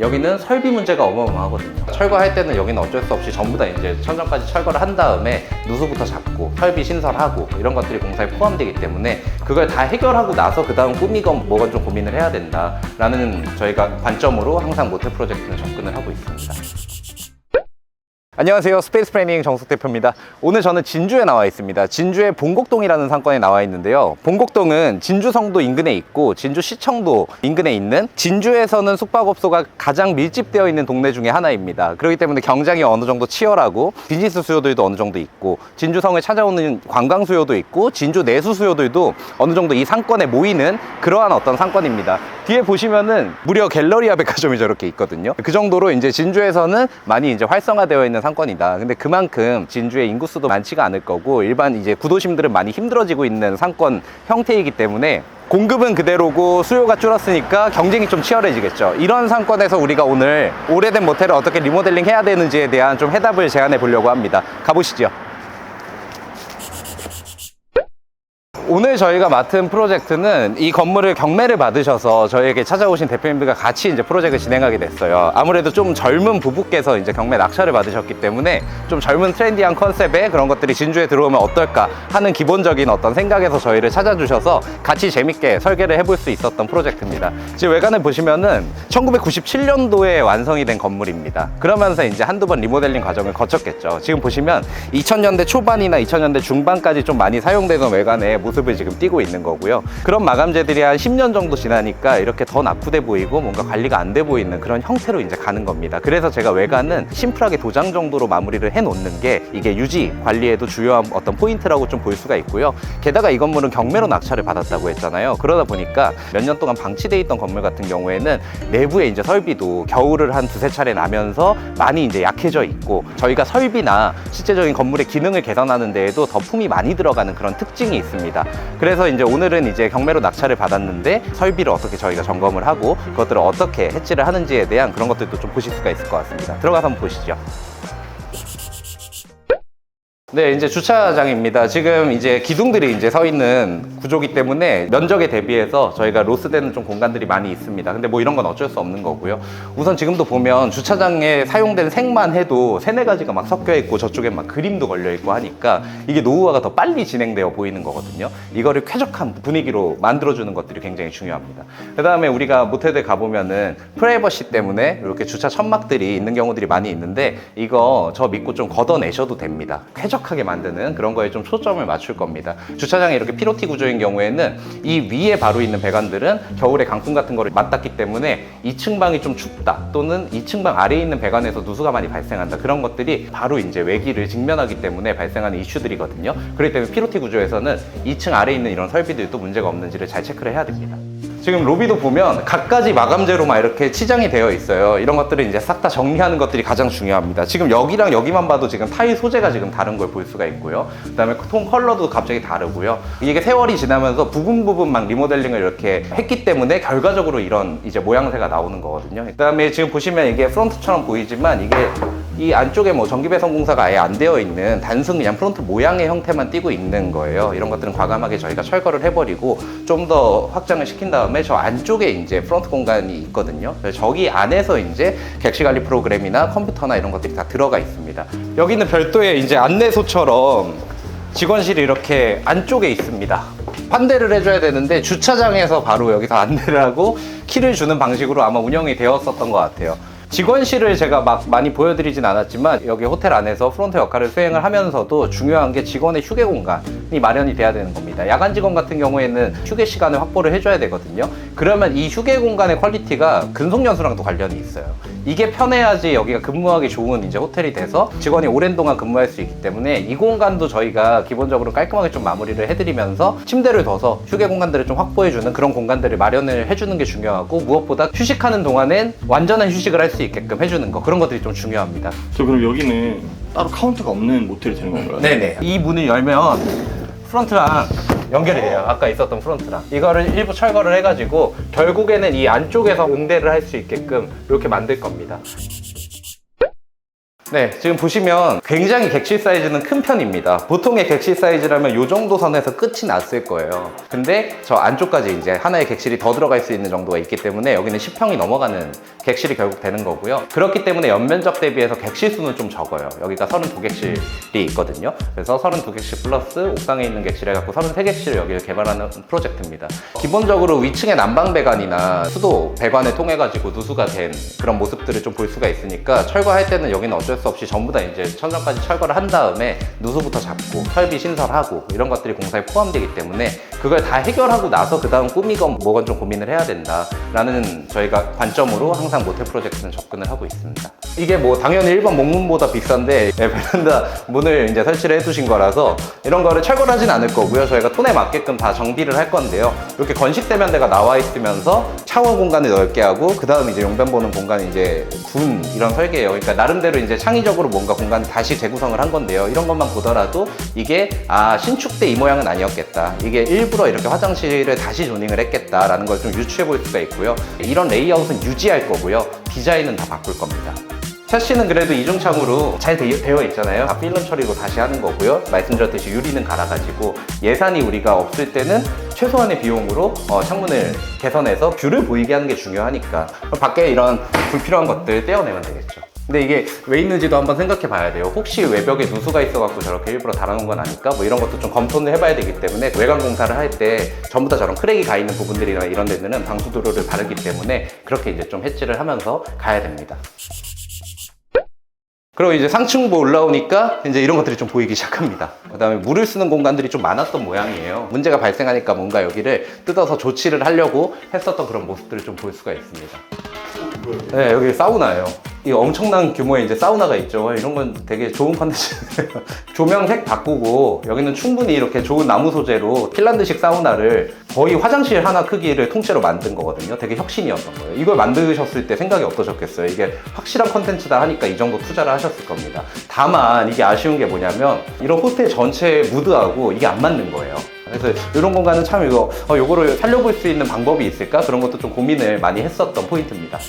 여기는 설비 문제가 어마어마하거든요. 철거할 때는 여기는 어쩔 수 없이 전부 다 이제 천정까지 철거를 한 다음에 누수부터 잡고 설비 신설하고 이런 것들이 공사에 포함되기 때문에 그걸 다 해결하고 나서 그 다음 꾸미건 뭐건 좀 고민을 해야 된다라는 저희가 관점으로 항상 모텔 프로젝트는 접근을 하고 있습니다. 안녕하세요. 스페이스 플래닝 정숙 대표입니다. 오늘 저는 진주에 나와 있습니다. 진주의 봉곡동이라는 상권에 나와 있는데요. 봉곡동은 진주성도 인근에 있고 진주시청도 인근에 있는, 진주에서는 숙박업소가 가장 밀집되어 있는 동네 중에 하나입니다. 그렇기 때문에 경쟁이 어느 정도 치열하고 비즈니스 수요들도 어느 정도 있고 진주성을 찾아오는 관광 수요도 있고 진주 내수 수요들도 어느 정도 이 상권에 모이는 그러한 어떤 상권입니다. 뒤에 보시면은 무려 갤러리아 백화점이 저렇게 있거든요. 그 정도로 이제 진주에서는 많이 이제 활성화되어 있는 상권이다. 근데 그만큼 진주의 인구수도 많지가 않을 거고 일반 이제 구도심들은 많이 힘들어지고 있는 상권 형태이기 때문에 공급은 그대로고 수요가 줄었으니까 경쟁이 좀 치열해지겠죠. 이런 상권에서 우리가 오늘 오래된 모텔을 어떻게 리모델링 해야 되는지에 대한 좀 해답을 제안해 보려고 합니다. 가보시죠. 오늘 저희가 맡은 프로젝트는 이 건물을 경매를 받으셔서 저희에게 찾아오신 대표님들과 같이 이제 프로젝트를 진행하게 됐어요. 아무래도 좀 젊은 부부께서 이제 경매 낙찰을 받으셨기 때문에 좀 젊은 트렌디한 컨셉의 그런 것들이 진주에 들어오면 어떨까 하는 기본적인 어떤 생각에서 저희를 찾아주셔서 같이 재밌게 설계를 해볼 수 있었던 프로젝트입니다. 지금 외관을 보시면은 1997년도에 완성이 된 건물입니다. 그러면서 이제 한두 번 리모델링 과정을 거쳤겠죠. 지금 보시면 2000년대 초반이나 2000년대 중반까지 좀 많이 사용되던 외관의 모습을 지금 띄고 있는 거고요. 그런 마감재들이 한 10년 정도 지나니까 이렇게 더 낙후돼 보이고 뭔가 관리가 안 돼 보이는 그런 형태로 이제 가는 겁니다. 그래서 제가 외관은 심플하게 도장 정도로 마무리를 해 놓는 게 이게 유지 관리에도 주요한 어떤 포인트라고 좀 볼 수가 있고요. 게다가 이 건물은 경매로 낙찰을 받았다고 했잖아요. 그러다 보니까 몇 년 동안 방치돼 있던 건물 같은 경우에는 내부에 이제 설비도 겨울을 한 두세 차례 나면서 많이 이제 약해져 있고, 저희가 설비나 실제적인 건물의 기능을 개선하는 데에도 더 품이 많이 들어가는 그런 특징이 있습니다. 그래서 이제 오늘은 이제 경매로 낙찰을 받았는데 설비를 어떻게 저희가 점검을 하고 그것들을 어떻게 해치를 하는지에 대한 그런 것들도 좀 보실 수가 있을 것 같습니다. 들어가서 한번 보시죠. 네, 이제 주차장입니다. 지금 이제 기둥들이 이제 서 있는 구조기 때문에 면적에 대비해서 저희가 로스되는 좀 공간들이 많이 있습니다. 근데 뭐 이런 건 어쩔 수 없는 거고요. 우선 지금도 보면 주차장에 사용된 색만 해도 세네 가지가 막 섞여 있고 저쪽에 막 그림도 걸려 있고 하니까 이게 노후화가 더 빨리 진행되어 보이는 거거든요. 이거를 쾌적한 분위기로 만들어주는 것들이 굉장히 중요합니다. 그 다음에 우리가 모텔들 가보면은 프라이버시 때문에 이렇게 주차 천막들이 있는 경우들이 많이 있는데 이거 저 믿고 좀 걷어내셔도 됩니다. 쾌적하게 만드는 그런 거에 좀 초점을 맞출 겁니다. 주차장이 이렇게 피로티 구조인 경우에는 이 위에 바로 있는 배관들은 겨울에 강풍 같은 거를 맞닿기 때문에 2층 방이 좀 춥다, 또는 2층 방 아래에 있는 배관에서 누수가 많이 발생한다, 그런 것들이 바로 이제 외기를 직면하기 때문에 발생하는 이슈들이거든요. 그렇기 때문에 피로티 구조에서는 2층 아래에 있는 이런 설비들도 문제가 없는지를 잘 체크를 해야 됩니다. 지금 로비도 보면 각가지 마감재로 막 이렇게 치장이 되어 있어요. 이런 것들을 이제 싹 다 정리하는 것들이 가장 중요합니다. 지금 여기랑 여기만 봐도 지금 타일 소재가 지금 다른 걸 볼 수가 있고요. 그 다음에 톤 컬러도 갑자기 다르고요. 이게 세월이 지나면서 부분 막 리모델링을 이렇게 했기 때문에 결과적으로 이런 이제 모양새가 나오는 거거든요. 그 다음에 지금 보시면 이게 프론트처럼 보이지만 이게 이 안쪽에 뭐 전기 배선 공사가 아예 안 되어 있는 단순 그냥 프론트 모양의 형태만 띄고 있는 거예요. 이런 것들은 과감하게 저희가 철거를 해버리고 좀 더 확장을 시킨 다음에 저 안쪽에 이제 프론트 공간이 있거든요. 그래서 저기 안에서 이제 객실 관리 프로그램이나 컴퓨터나 이런 것들이 다 들어가 있습니다. 여기는 별도의 이제 안내소처럼 직원실이 이렇게 안쪽에 있습니다. 환대를 해줘야 되는데 주차장에서 바로 여기서 안내를 하고 키를 주는 방식으로 아마 운영이 되었었던 것 같아요. 직원실을 제가 막 많이 보여드리진 않았지만 여기 호텔 안에서 프론트 역할을 수행을 하면서도 중요한 게 직원의 휴게 공간이 마련이 돼야 되는 겁니다. 야간 직원 같은 경우에는 휴게 시간을 확보를 해줘야 되거든요. 그러면 이 휴게 공간의 퀄리티가 근속연수랑도 관련이 있어요. 이게 편해야지 여기가 근무하기 좋은 이제 호텔이 돼서 직원이 오랜 동안 근무할 수 있기 때문에 이 공간도 저희가 기본적으로 깔끔하게 좀 마무리를 해드리면서 침대를 둬서 휴게 공간들을 좀 확보해주는 그런 공간들을 마련을 해주는 게 중요하고, 무엇보다 휴식하는 동안엔 완전한 휴식을 할 수 있게끔 해주는 거, 그런 것들이 좀 중요합니다. 저 그럼 여기는 따로 카운터가 없는 모텔이 되는 건가요? 네네. 이 문을 열면 프론트랑 연결이 돼요. 아까 있었던 프론트랑. 이거를 일부 철거를 해가지고 결국에는 이 안쪽에서 응대를 할 수 있게끔 이렇게 만들 겁니다. 네, 지금 보시면 굉장히 객실 사이즈는 큰 편입니다. 보통의 객실 사이즈라면 이 정도 선에서 끝이 났을 거예요. 근데 저 안쪽까지 이제 하나의 객실이 더 들어갈 수 있는 정도가 있기 때문에 여기는 10평이 넘어가는 객실이 결국 되는 거고요. 그렇기 때문에 연면적 대비해서 객실 수는 좀 적어요. 여기가 32객실이 있거든요. 그래서 32객실 플러스 옥상에 있는 객실 해갖고 33객실을 여기를 개발하는 프로젝트입니다. 기본적으로 위층의 난방 배관이나 수도 배관을 통해가지고 누수가 된 그런 모습들을 좀 볼 수가 있으니까 철거할 때는 여기는 어쩔 수 없이 전부 다 이제 천장까지 철거를 한 다음에 누수부터 잡고 설비 신설하고 이런 것들이 공사에 포함되기 때문에 그걸 다 해결하고 나서 그 다음 꾸미건 뭐건 좀 고민을 해야 된다라는 저희가 관점으로 항상 모텔 프로젝트는 접근을 하고 있습니다. 이게 뭐 당연히 일반 목문보다 비싼데 베란다 문을 이제 설치를 해두신 거라서 이런 거를 철거를 하진 않을 거고요. 저희가 톤에 맞게끔 다 정비를 할 건데요. 이렇게 건식 세면대가 나와 있으면서 샤워 공간을 넓게 하고 그 다음 이제 용변 보는 공간이 이제 군 이런 설계예요. 그러니까 나름대로 이제 창의적으로 뭔가 공간을 다시 재구성을 한 건데요. 이런 것만 보더라도 이게 신축 때 이 모양은 아니었겠다. 이게 일부러 이렇게 화장실을 다시 조닝을 했겠다라는 걸 좀 유추해 볼 수가 있고요. 이런 레이아웃은 유지할 거고요. 디자인은 다 바꿀 겁니다. 샤시는 그래도 이중창으로 잘 되어 있잖아요. 다 필름 처리로 다시 하는 거고요. 말씀드렸듯이 유리는 갈아가지고 예산이 우리가 없을 때는 최소한의 비용으로 창문을 개선해서 뷰를 보이게 하는 게 중요하니까 밖에 이런 불필요한 것들 떼어내면 되겠죠. 근데 이게 왜 있는지도 한번 생각해 봐야 돼요. 혹시 외벽에 누수가 있어갖고 저렇게 일부러 달아놓은 건 아닐까? 뭐 이런 것도 좀 검토를 해봐야 되기 때문에 외관 공사를 할 때 전부 다 저런 크랙이 가 있는 부분들이나 이런 데는 방수도료를 바르기 때문에 그렇게 이제 좀 해치를 하면서 가야 됩니다. 그리고 이제 상층부 올라오니까 이제 이런 것들이 좀 보이기 시작합니다. 그 다음에 물을 쓰는 공간들이 좀 많았던 모양이에요. 문제가 발생하니까 뭔가 여기를 뜯어서 조치를 하려고 했었던 그런 모습들을 좀 볼 수가 있습니다. 네, 여기 사우나예요. 이 엄청난 규모의 이제 사우나가 있죠. 이런 건 되게 좋은 컨텐츠예요. 조명색 바꾸고 여기는 충분히 이렇게 좋은 나무 소재로 핀란드식 사우나를 거의 화장실 하나 크기를 통째로 만든 거거든요. 되게 혁신이었던 거예요. 이걸 만드셨을 때 생각이 어떠셨겠어요? 이게 확실한 컨텐츠다 하니까 이 정도 투자를 하셨을 겁니다. 다만 이게 아쉬운 게 뭐냐면 이런 호텔 전체 무드하고 이게 안 맞는 거예요. 그래서 이런 공간은 참 요거를 살려볼 수 있는 방법이 있을까? 그런 것도 좀 고민을 많이 했었던 포인트입니다.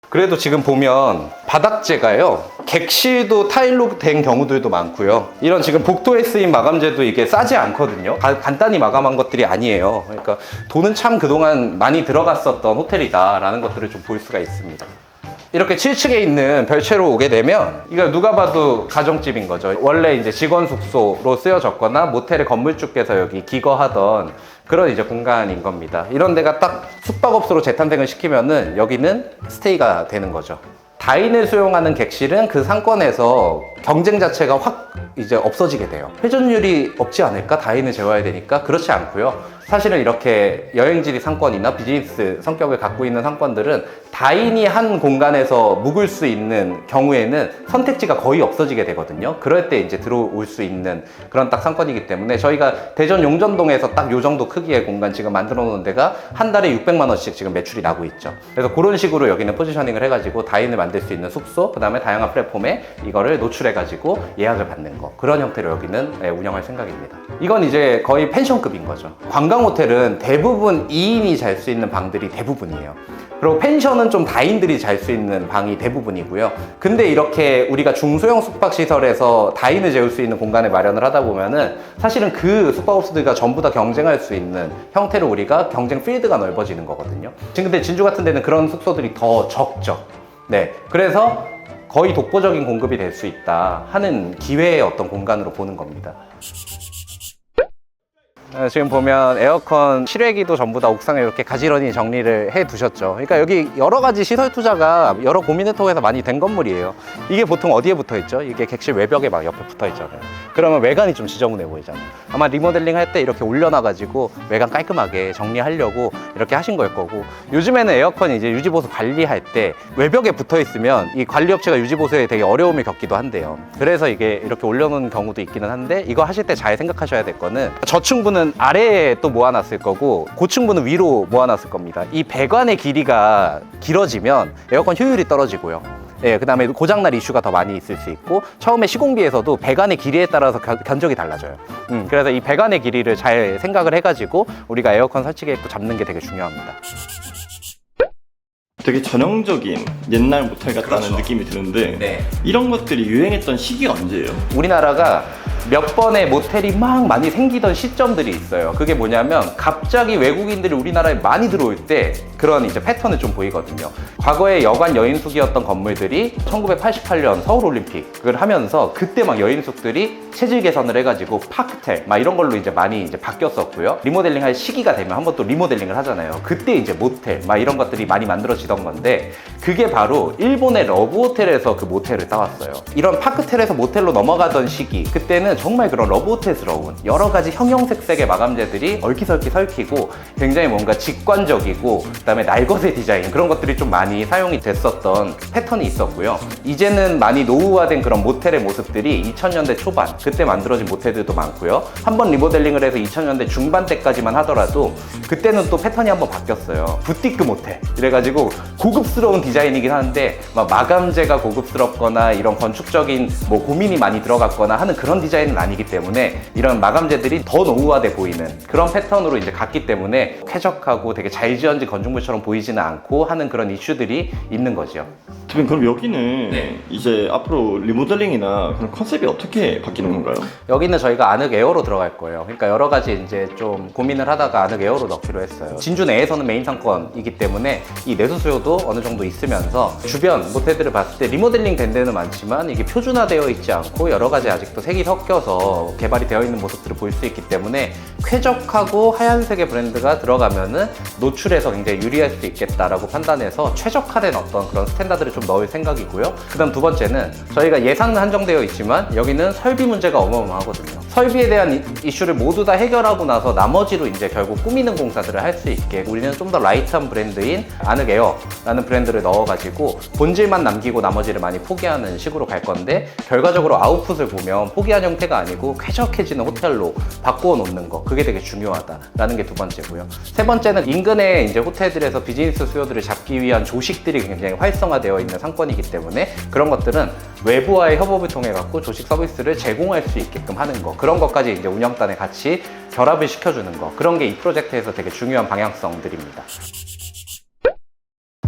그래도 지금 보면 바닥재가요, 객실도 타일로 된 경우들도 많고요. 이런 지금 복도에 쓰인 마감재도 이게 싸지 않거든요. 간단히 마감한 것들이 아니에요. 그러니까 돈은 참 그동안 많이 들어갔었던 호텔이다라는 것들을 좀 볼 수가 있습니다. 이렇게 7층에 있는 별채로 오게 되면 이거 누가 봐도 가정집인 거죠. 원래 이제 직원 숙소로 쓰여졌거나 모텔의 건물주께서 여기 기거하던 그런 이제 공간인 겁니다. 이런 데가 딱 숙박업소로 재탄생을 시키면은 여기는 스테이가 되는 거죠. 다인을 수용하는 객실은 그 상권에서 경쟁 자체가 확 이제 없어지게 돼요. 회전율이 없지 않을까? 다인을 재워야 되니까? 그렇지 않고요. 사실은 이렇게 여행지리 상권이나 비즈니스 성격을 갖고 있는 상권들은 다인이 한 공간에서 묵을 수 있는 경우에는 선택지가 거의 없어지게 되거든요. 그럴 때 이제 들어올 수 있는 그런 딱 상권이기 때문에 저희가 대전 용전동에서 딱 요 정도 크기의 공간 지금 만들어 놓은 데가 한 달에 600만 원씩 지금 매출이 나고 있죠. 그래서 그런 식으로 여기는 포지셔닝을 해가지고 다인을 만들 수 있는 숙소, 그 다음에 다양한 플랫폼에 이거를 노출해가지고 예약을 받는 거, 그런 형태로 여기는 운영할 생각입니다. 이건 이제 거의 펜션급인 거죠. 관광 호텔은 대부분 2인이 잘 수 있는 방들이 대부분이에요. 그리고 펜션은 좀 다인들이 잘 수 있는 방이 대부분이고요. 근데 이렇게 우리가 중소형 숙박시설에서 다인을 재울 수 있는 공간을 마련을 하다 보면은 사실은 그 숙박업소들과 전부 다 경쟁할 수 있는 형태로 우리가 경쟁 필드가 넓어지는 거거든요. 지금 근데 진주 같은 데는 그런 숙소들이 더 적죠. 네, 그래서 거의 독보적인 공급이 될 수 있다 하는 기회의 어떤 공간으로 보는 겁니다. 지금 보면 에어컨 실외기도 전부 다 옥상에 이렇게 가지런히 정리를 해 두셨죠. 그러니까 여기 여러 가지 시설 투자가 여러 고민을 통해서 많이 된 건물이에요. 이게 보통 어디에 붙어 있죠? 이게 객실 외벽에 막 옆에 붙어 있잖아요. 그러면 외관이 좀 지저분해 보이잖아요. 아마 리모델링 할 때 이렇게 올려놔가지고 외관 깔끔하게 정리하려고 이렇게 하신 걸 거고, 요즘에는 에어컨이 이제 유지보수 관리할 때 외벽에 붙어 있으면 이 관리업체가 유지보수에 되게 어려움을 겪기도 한대요. 그래서 이게 이렇게 올려놓은 경우도 있기는 한데, 이거 하실 때 잘 생각하셔야 될 거는 저층부는 아래에 또 모아놨을 거고 고층부는 위로 모아놨을 겁니다. 이 배관의 길이가 길어지면 에어컨 효율이 떨어지고요. 예, 그 다음에 고장날 이슈가 더 많이 있을 수 있고, 처음에 시공비에서도 배관의 길이에 따라서 견적이 달라져요. 그래서 이 배관의 길이를 잘 생각을 해가지고 우리가 에어컨 설치 계획도 잡는 게 되게 중요합니다. 되게 전형적인 옛날 모텔 같다는 그렇죠. 느낌이 드는데 네. 이런 것들이 유행했던 시기가 언제예요? 우리나라가 몇 번의 모텔이 막 많이 생기던 시점들이 있어요. 그게 뭐냐면 갑자기 외국인들이 우리나라에 많이 들어올 때 그런 이제 패턴을 좀 보이거든요. 과거에 여관 여인숙이었던 건물들이 1988년 서울올림픽을 하면서 그때 막 여인숙들이 체질 개선을 해가지고 파크텔 막 이런 걸로 이제 많이 이제 바뀌었었고요. 리모델링 할 시기가 되면 한번 또 리모델링을 하잖아요. 그때 이제 모텔 막 이런 것들이 많이 만들어지던 건데 그게 바로 일본의 러브호텔에서 그 모텔을 따왔어요. 이런 파크텔에서 모텔로 넘어가던 시기 그때는 정말 그런 러브호텔스러운 여러 가지 형형색색의 마감재들이 얼기설기 설키고 굉장히 뭔가 직관적이고 그다음에 날것의 디자인 그런 것들이 좀 많이 사용이 됐었던 패턴이 있었고요. 이제는 많이 노후화된 그런 모텔의 모습들이 2000년대 초반 그때 만들어진 모텔들도 많고요. 한번 리모델링을 해서 2000년대 중반 때까지만 하더라도 그때는 또 패턴이 한번 바뀌었어요. 부티크 모텔 이래가지고 고급스러운 디자인이긴 한데 막 마감재가 고급스럽거나 이런 건축적인 뭐 고민이 많이 들어갔거나 하는 그런 디자인은 아니기 때문에 이런 마감재들이 더 노후화돼 보이는 그런 패턴으로 이제 갔기 때문에 쾌적하고 되게 잘 지어진 건축물처럼 보이지는 않고 하는 그런 이슈들이 있는 거죠. 대표님 그럼 여기는 네. 이제 앞으로 리모델링이나 그런 컨셉이 어떻게 바뀌는 건가요? 여기는 저희가 아늑 에어로 들어갈 거예요. 그러니까 여러 가지 이제 좀 고민을 하다가 아늑 에어로 넣기로 했어요. 진주 내에서는 메인 상권이기 때문에 이 내수 수요도 어느 정도 있으면서 주변 모텔들을 봤을 때 리모델링 된 데는 많지만 이게 표준화되어 있지 않고 여러 가지 아직도 색이 섞여서 개발이 되어 있는 모습들을 볼 수 있기 때문에 쾌적하고 하얀색의 브랜드가 들어가면은 노출에서 굉장히 유리할 수 있겠다라고 판단해서 최적화된 어떤 그런 스탠다드를 좀 넣을 생각이고요. 그 다음 두 번째는 저희가 예산은 한정되어 있지만 여기는 설비 문제가 어마어마하거든요. 설비에 대한 이슈를 모두 다 해결하고 나서 나머지로 이제 결국 꾸미는 공사들을 할 수 있게 우리는 좀 더 라이트한 브랜드인 아늑 에어라는 브랜드를 넣어가지고 본질만 남기고 나머지를 많이 포기하는 식으로 갈 건데 결과적으로 아웃풋을 보면 포기한 형태가 아니고 쾌적해지는 호텔로 바꾸어 놓는 거 그게 되게 중요하다라는 게 두 번째고요. 세 번째는 인근의 이제 호텔들에서 비즈니스 수요들을 잡기 위한 조식들이 굉장히 활성화되어 있는 상권이기 때문에 그런 것들은 외부와의 협업을 통해 갖고 조식 서비스를 제공할 수 있게끔 하는 거 그런 것까지 이제 운영단에 같이 결합을 시켜주는 거 그런 게 이 프로젝트에서 되게 중요한 방향성들입니다.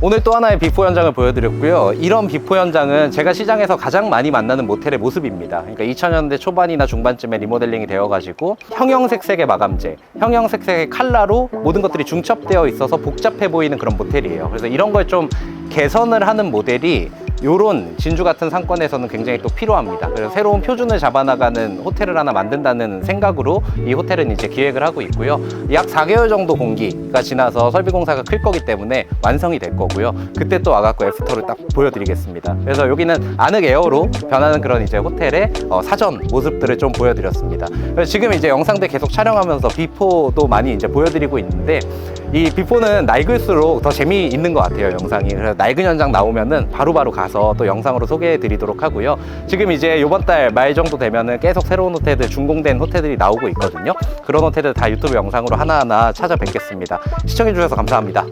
오늘 또 하나의 비포 현장을 보여드렸고요. 이런 비포 현장은 제가 시장에서 가장 많이 만나는 모텔의 모습입니다. 그러니까 2000년대 초반이나 중반쯤에 리모델링이 되어가지고 형형색색의 마감재, 형형색색의 컬러로 모든 것들이 중첩되어 있어서 복잡해 보이는 그런 모텔이에요. 그래서 이런 걸 좀 개선을 하는 모델이 요런 진주 같은 상권에서는 굉장히 또 필요합니다. 그래서 새로운 표준을 잡아나가는 호텔을 하나 만든다는 생각으로 이 호텔은 이제 기획을 하고 있고요. 약 4개월 정도 공기가 지나서 설비 공사가 클 거기 때문에 완성이 될 거고요. 그때 또 와갖고 애프터를 딱 보여드리겠습니다. 그래서 여기는 아늑 에어로 변하는 그런 이제 호텔의 사전 모습들을 좀 보여드렸습니다. 그래서 지금 이제 영상들 계속 촬영하면서 비포도 많이 이제 보여드리고 있는데 이 비포는 낡을수록 더 재미있는 것 같아요, 영상이. 그래서 낡은 현장 나오면은 바로바로 가서 또 영상으로 소개해 드리도록 하고요. 지금 이제 이번 달 말 정도 되면은 계속 새로운 호텔들, 준공된 호텔들이 나오고 있거든요. 그런 호텔들 다 유튜브 영상으로 하나하나 찾아뵙겠습니다. 시청해 주셔서 감사합니다.